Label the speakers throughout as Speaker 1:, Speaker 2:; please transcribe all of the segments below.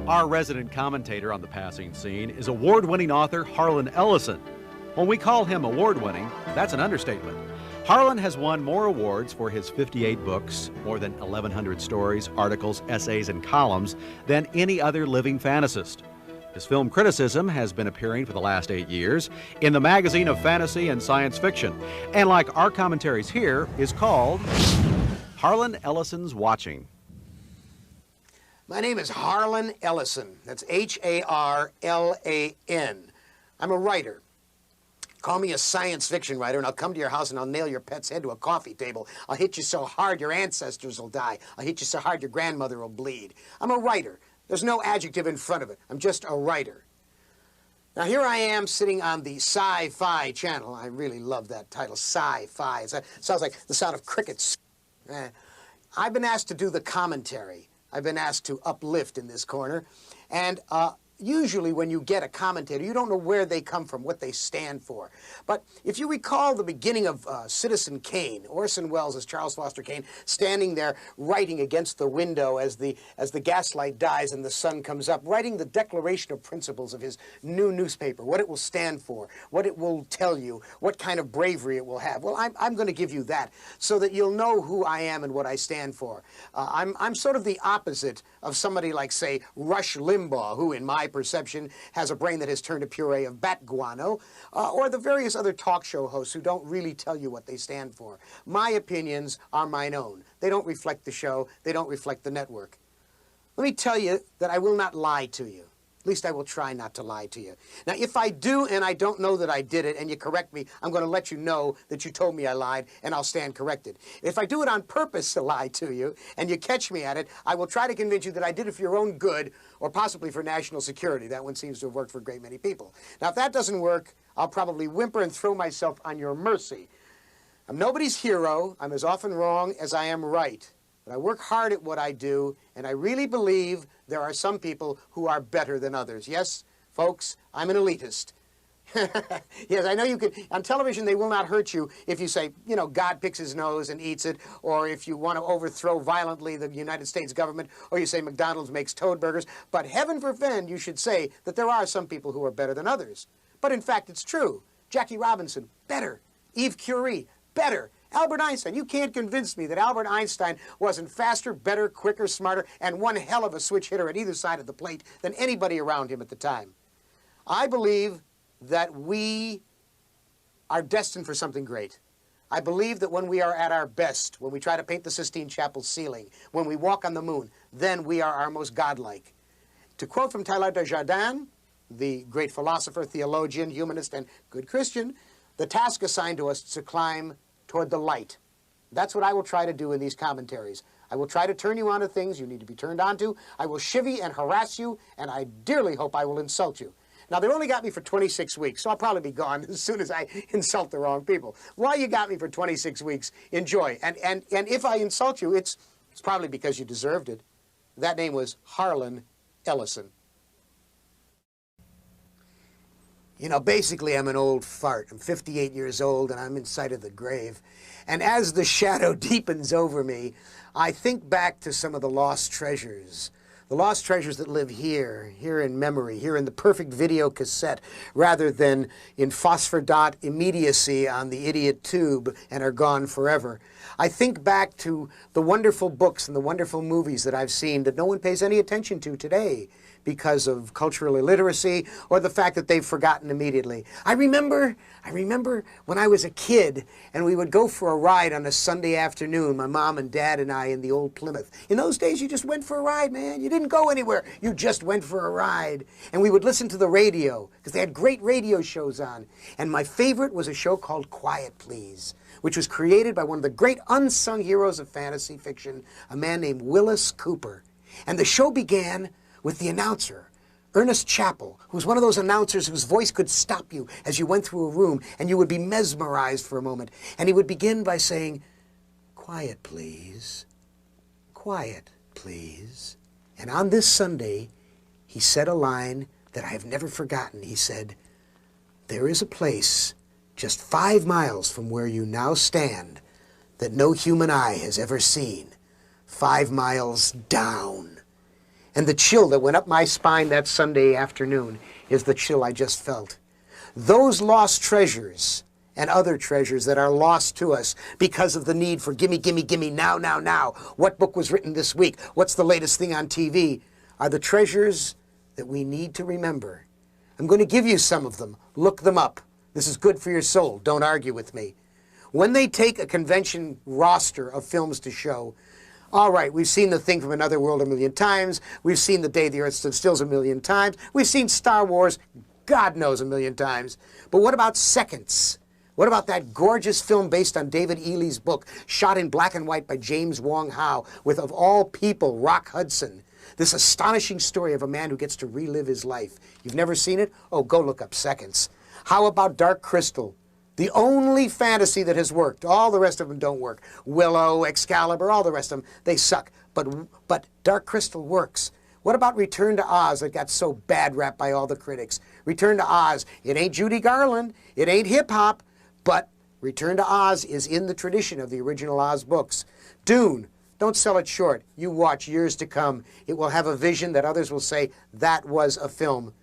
Speaker 1: Our resident commentator on the passing scene is award-winning author Harlan Ellison. When we call him award-winning, that's an understatement. Harlan has won more awards for his 58 books, more than 1,100 stories, articles, essays, and columns than any other living fantasist. His film criticism has been appearing for the last 8 years in the magazine of fantasy and science fiction, and like our commentaries here, is called Harlan Ellison's Watching.
Speaker 2: My name is Harlan Ellison. That's H-A-R-L-A-N. I'm a writer. Call me a science fiction writer, and I'll come to your house and I'll nail your pet's head to a coffee table. I'll hit you so hard your ancestors will die. I'll hit you so hard your grandmother will bleed. I'm a writer. There's no adjective in front of it. I'm just a writer. Now, here I am sitting on the Sci-Fi channel. I really love that title, Sci-Fi. It sounds like the sound of crickets. I've been asked to do the commentary. I've been asked to uplift in this corner. And usually when you get a commentator, you don't know where they come from, what they stand for. But if you recall the beginning of Citizen Kane, Orson Welles as Charles Foster Kane, standing there writing against the window as the gaslight dies and the sun comes up, writing the declaration of principles of his new newspaper, what it will stand for, what it will tell you, what kind of bravery it will have. Well, I'm going to give you that so that you'll know who I am and what I stand for. I'm sort of the opposite of somebody like, say, Rush Limbaugh, who in my perception has a brain that has turned a puree of bat guano, or the various other talk show hosts who don't really tell you what they stand for. My opinions are mine own. They don't reflect the show. They don't reflect the network. Let me tell you that I will not lie to you. At least I will try not to lie to you. Now, if I do and I don't know that I did it and you correct me, I'm going to let you know that you told me I lied and I'll stand corrected. If I do it on purpose to lie to you and you catch me at it, I will try to convince you that I did it for your own good or possibly for national security. That one seems to have worked for a great many people. Now, if that doesn't work, I'll probably whimper and throw myself on your mercy. I'm nobody's hero. I'm as often wrong as I am right. But I work hard at what I do, and I really believe there are some people who are better than others. Yes, folks, I'm an elitist. Yes, I know you can. On television, they will not hurt you if you say, you know, God picks his nose and eats it, or if you want to overthrow violently the United States government, or you say McDonald's makes toad burgers. But heaven forfend you should say that there are some people who are better than others. But in fact, it's true. Jackie Robinson, better. Eve Curie, better. Albert Einstein, you can't convince me that Albert Einstein wasn't faster, better, quicker, smarter, and one hell of a switch hitter at either side of the plate than anybody around him at the time. I believe that we are destined for something great. I believe that when we are at our best, when we try to paint the Sistine Chapel ceiling, when we walk on the moon, then we are our most godlike. To quote from Teilhard de Chardin, the great philosopher, theologian, humanist, and good Christian, the task assigned to us is to climb toward the light. That's what I will try to do in these commentaries. I will try to turn you on to things you need to be turned on to. I will chivvy and harass you, and I dearly hope I will insult you. Now, they've only got me for 26 weeks, so I'll probably be gone as soon as I insult the wrong people. While you got me for 26 weeks, enjoy. And if I insult you, it's probably because you deserved it. That name was Harlan Ellison. You know, basically, I'm an old fart. I'm 58 years old, and I'm in sight of the grave. And as the shadow deepens over me, I think back to some of the lost treasures. The lost treasures that live here in memory, here in the perfect video cassette, rather than in phosphor dot immediacy on the idiot tube and are gone forever. I think back to the wonderful books and the wonderful movies that I've seen that no one pays any attention to today because of cultural illiteracy or the fact that they've forgotten immediately. I remember when I was a kid and we would go for a ride on a Sunday afternoon, my mom and dad and I in the old Plymouth. In those days, you just went for a ride, man. You didn't go anywhere. You just went for a ride. And we would listen to the radio because they had great radio shows on. And my favorite was a show called Quiet Please, which was created by one of the great unsung heroes of fantasy fiction, a man named Willis Cooper. And the show began with the announcer, Ernest Chappell, who was one of those announcers whose voice could stop you as you went through a room, and you would be mesmerized for a moment. And he would begin by saying, "Quiet, please. Quiet, please." And on this Sunday, he said a line that I have never forgotten. He said, "There is a place just 5 miles from where you now stand that no human eye has ever seen. 5 miles down." And the chill that went up my spine that Sunday afternoon is the chill I just felt. Those lost treasures and other treasures that are lost to us because of the need for gimme, gimme, gimme, now, now, now. What book was written this week? What's the latest thing on TV? Are the treasures that we need to remember. I'm going to give you some of them. Look them up. This is good for your soul. Don't argue with me. When they take a convention roster of films to show, all right, we've seen The Thing from Another World a million times. We've seen The Day the Earth Stood Still a million times. We've seen Star Wars, God knows, a million times. But what about Seconds? What about that gorgeous film based on David Ely's book, shot in black and white by James Wong Howe, with, of all people, Rock Hudson? This astonishing story of a man who gets to relive his life. You've never seen it? Oh, go look up Seconds. How about Dark Crystal? The only fantasy that has worked. All the rest of them don't work. Willow, Excalibur, all the rest of them, they suck. But Dark Crystal works. What about Return to Oz that got so bad rap by all the critics? Return to Oz, it ain't Judy Garland, it ain't hip-hop, but Return to Oz is in the tradition of the original Oz books. Dune, don't sell it short. You watch years to come. It will have a vision that others will say, that was a film.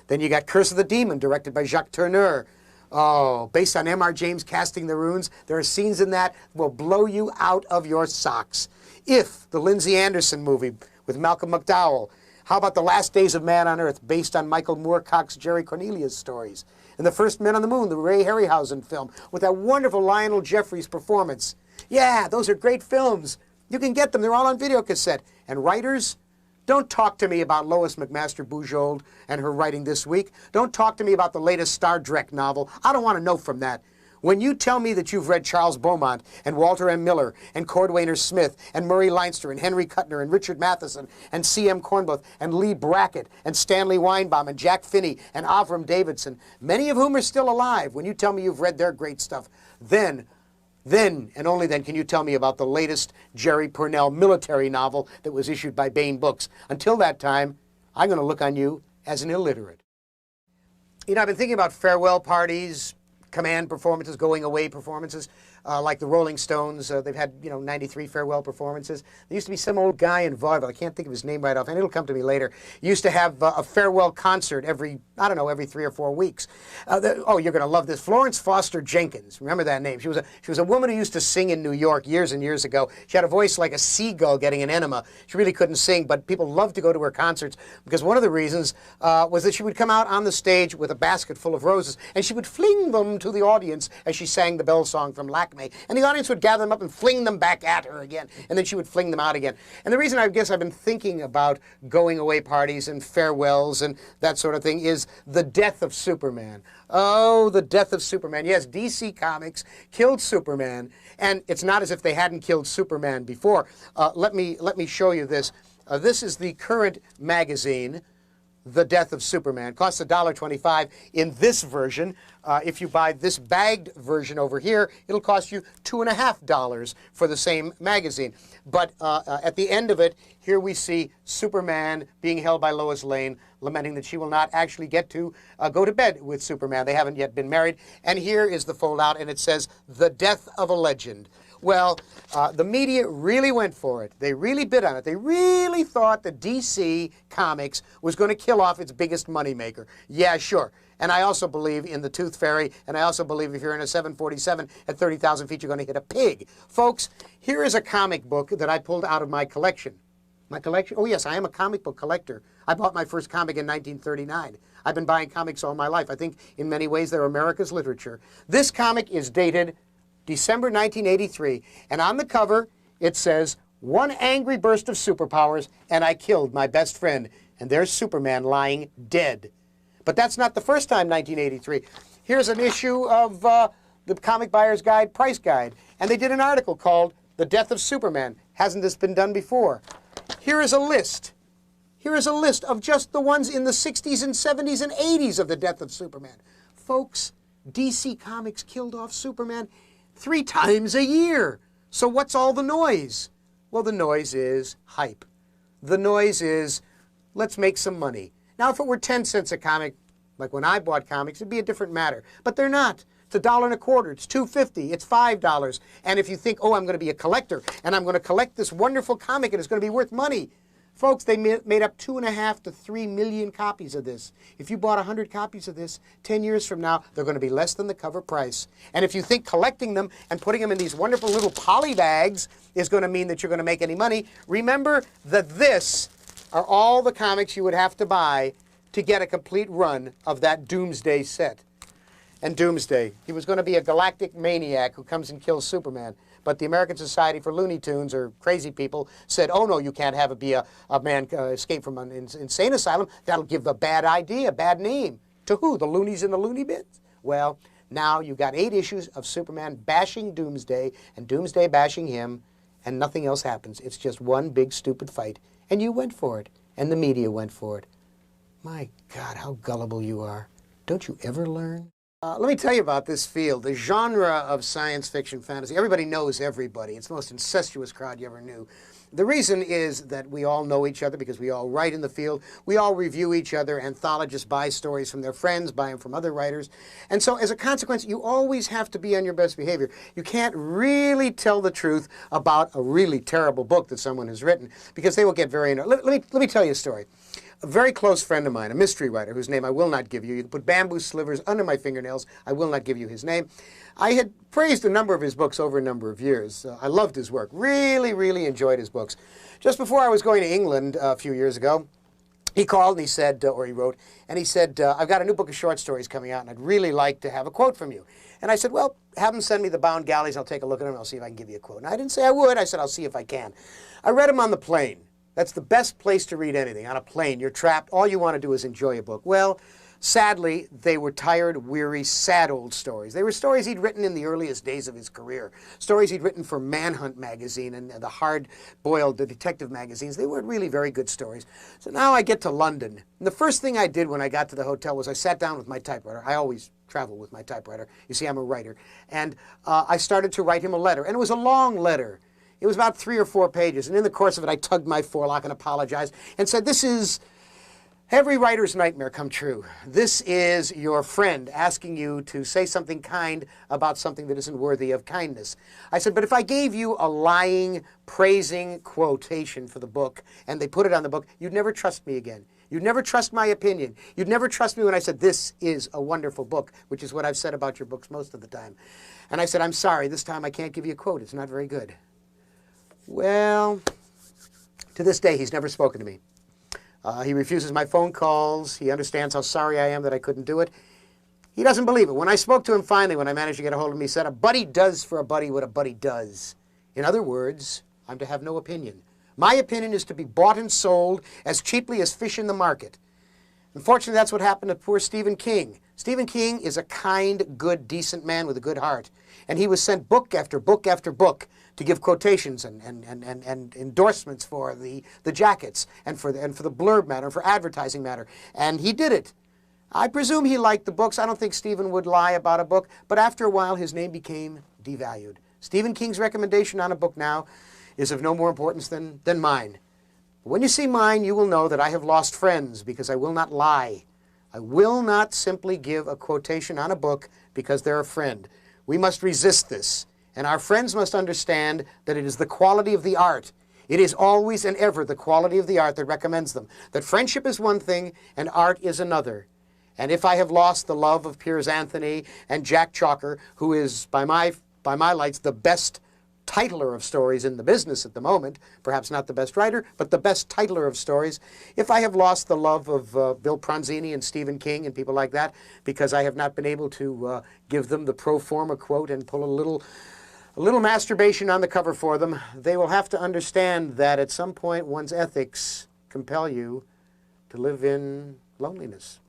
Speaker 2: Then you got Curse of the Demon, directed by Jacques Tourneur. Oh, based on M.R. James casting the runes, there are scenes in that will blow you out of your socks. If, the Lindsay Anderson movie with Malcolm McDowell. How about The Last Days of Man on Earth, based on Michael Moorcock's Jerry Cornelius stories? And The First Men on the Moon, the Ray Harryhausen film, with that wonderful Lionel Jeffries performance. Yeah, those are great films. You can get them. They're all on video cassette. And writers, don't talk to me about Lois McMaster Bujold and her writing this week. Don't talk to me about the latest Star Trek novel. I don't want to know from that. When you tell me that you've read Charles Beaumont and Walter M. Miller and Cordwainer Smith and Murray Leinster and Henry Kuttner and Richard Matheson and C.M. Cornbluth and Lee Brackett and Stanley Weinbaum and Jack Finney and Avram Davidson, many of whom are still alive, when you tell me you've read their great stuff, then and only then can you tell me about the latest Jerry Purnell military novel that was issued by Baen Books. Until that time, I'm going to look on you as an illiterate. You know, I've been thinking about farewell parties, command performances, going away performances, like the Rolling Stones. They've had, 93 farewell performances. There used to be some old guy in vaudeville, I can't think of his name right off, and it'll come to me later, used to have a farewell concert every 3 or 4 weeks. Oh, you're going to love this. Florence Foster Jenkins, remember that name? She was a woman who used to sing in New York years and years ago. She had a voice like a seagull getting an enema. She really couldn't sing, but people loved to go to her concerts because one of the reasons was that she would come out on the stage with a basket full of roses, and she would fling them to the audience as she sang the Bell Song from Lakme. And the audience would gather them up and fling them back at her again. And then she would fling them out again. And the reason I guess I've been thinking about going away parties and farewells and that sort of thing is the death of Superman. Oh, the death of Superman. Yes, DC Comics killed Superman. And it's not as if they hadn't killed Superman before. Let me show you this. This is the current magazine, The Death of Superman. Costs $1.25 in this version. If you buy this bagged version over here, it'll cost you $2.50 for the same magazine. But at the end of it, here we see Superman being held by Lois Lane, lamenting that she will not actually get to go to bed with Superman. They haven't yet been married. And here is the foldout, and it says, "The Death of a Legend." Well, the media really went for it. They really bid on it. They really thought that DC Comics was going to kill off its biggest moneymaker. Yeah, sure. And I also believe in the Tooth Fairy, and I also believe if you're in a 747 at 30,000 feet, you're going to hit a pig. Folks, here is a comic book that I pulled out of my collection. My collection? Oh, yes, I am a comic book collector. I bought my first comic in 1939. I've been buying comics all my life. I think in many ways they're America's literature. This comic is dated December 1983, and on the cover it says, "One angry burst of superpowers, and I killed my best friend." And there's Superman lying dead. But that's not the first time, 1983. Here's an issue of the Comic Buyer's Guide Price Guide, and they did an article called "The Death of Superman." Hasn't this been done before? Here is a list. Here is a list of just the ones in the 60s and 70s and 80s of the death of Superman. Folks, DC Comics killed off Superman 3 times a year. So what's all the noise? Well, the noise is hype. The noise is, let's make some money. Now, if it were 10 cents a comic, like when I bought comics, it'd be a different matter. But they're not. It's $1.25. It's $2.50. It's $5. And if you think, oh, I'm going to be a collector, and I'm going to collect this wonderful comic, and it's going to be worth money, Folks, they made up 2.5 to 3 million copies of this. If you bought 100 copies of this, 10 years from now, they're going to be less than the cover price. And if you think collecting them and putting them in these wonderful little poly bags is going to mean that you're going to make any money, remember that this are all the comics you would have to buy to get a complete run of that Doomsday set. And Doomsday, he was going to be a galactic maniac who comes and kills Superman. But the American Society for Looney Tunes, or crazy people, said, oh, no, you can't have it be a man escape from an insane asylum. That'll give a bad idea, a bad name. To who? The loonies in the loony bins? Well, now you've got 8 issues of Superman bashing Doomsday and Doomsday bashing him, and nothing else happens. It's just one big stupid fight. And you went for it, and the media went for it. My God, how gullible you are. Don't you ever learn? Let me tell you about this field, the genre of science fiction fantasy. Everybody knows everybody. It's the most incestuous crowd you ever knew. The reason is that we all know each other because we all write in the field. We all review each other. Anthologists buy stories from their friends, buy them from other writers. And so as a consequence, you always have to be on your best behavior. You can't really tell the truth about a really terrible book that someone has written because they will get very annoyed. Let me tell you a story. A very close friend of mine, a mystery writer, whose name I will not give you. You can put bamboo slivers under my fingernails. I will not give you his name. I had praised a number of his books over a number of years. I loved his work. Really, really enjoyed his books. Just before I was going to England a few years ago, he called and he said, or he wrote, and he said, I've got a new book of short stories coming out, and I'd really like to have a quote from you. And I said, well, have him send me the bound galleys. I'll take a look at them, and I'll see if I can give you a quote. And I didn't say I would. I said, I'll see if I can. I read him on the plane. That's the best place to read anything. On a plane, you're trapped. All you want to do is enjoy a book. Well, sadly, they were tired, weary, sad old stories. They were stories he'd written in the earliest days of his career, stories he'd written for Manhunt magazine and the hard-boiled detective magazines. They weren't really very good stories. So now I get to London. And the first thing I did when I got to the hotel was I sat down with my typewriter. I always travel with my typewriter. You see, I'm a writer. And I started to write him a letter. And it was a long letter. It was about 3 or 4 pages, and in the course of it, I tugged my forelock and apologized and said, this is every writer's nightmare come true. This is your friend asking you to say something kind about something that isn't worthy of kindness. I said, but if I gave you a lying, praising quotation for the book, and they put it on the book, you'd never trust me again. You'd never trust my opinion. You'd never trust me when I said, this is a wonderful book, which is what I've said about your books most of the time. And I said, I'm sorry, this time I can't give you a quote. It's not very good. Well, to this day, he's never spoken to me. He refuses my phone calls. He understands how sorry I am that I couldn't do it. He doesn't believe it. When I spoke to him finally, when I managed to get a hold of him, he said, a buddy does for a buddy what a buddy does. In other words, I'm to have no opinion. My opinion is to be bought and sold as cheaply as fish in the market. Unfortunately, that's what happened to poor Stephen King. Stephen King is a kind, good, decent man with a good heart. And he was sent book after book after book to give quotations and endorsements for the jackets and for the blurb matter, for advertising matter. And he did it. I presume he liked the books. I don't think Stephen would lie about a book. But after a while, his name became devalued. Stephen King's recommendation on a book now is of no more importance than mine. When you see mine, you will know that I have lost friends because I will not lie. I will not simply give a quotation on a book because they're a friend. We must resist this. And our friends must understand that it is the quality of the art. It is always and ever the quality of the art that recommends them. That friendship is one thing and art is another. And if I have lost the love of Piers Anthony and Jack Chalker, who is, by my lights, the best titler of stories in the business at the moment, perhaps not the best writer, but the best titler of stories, if I have lost the love of Bill Pronzini and Stephen King and people like that, because I have not been able to give them the pro forma quote and pull a little masturbation on the cover for them, they will have to understand that at some point one's ethics compel you to live in loneliness.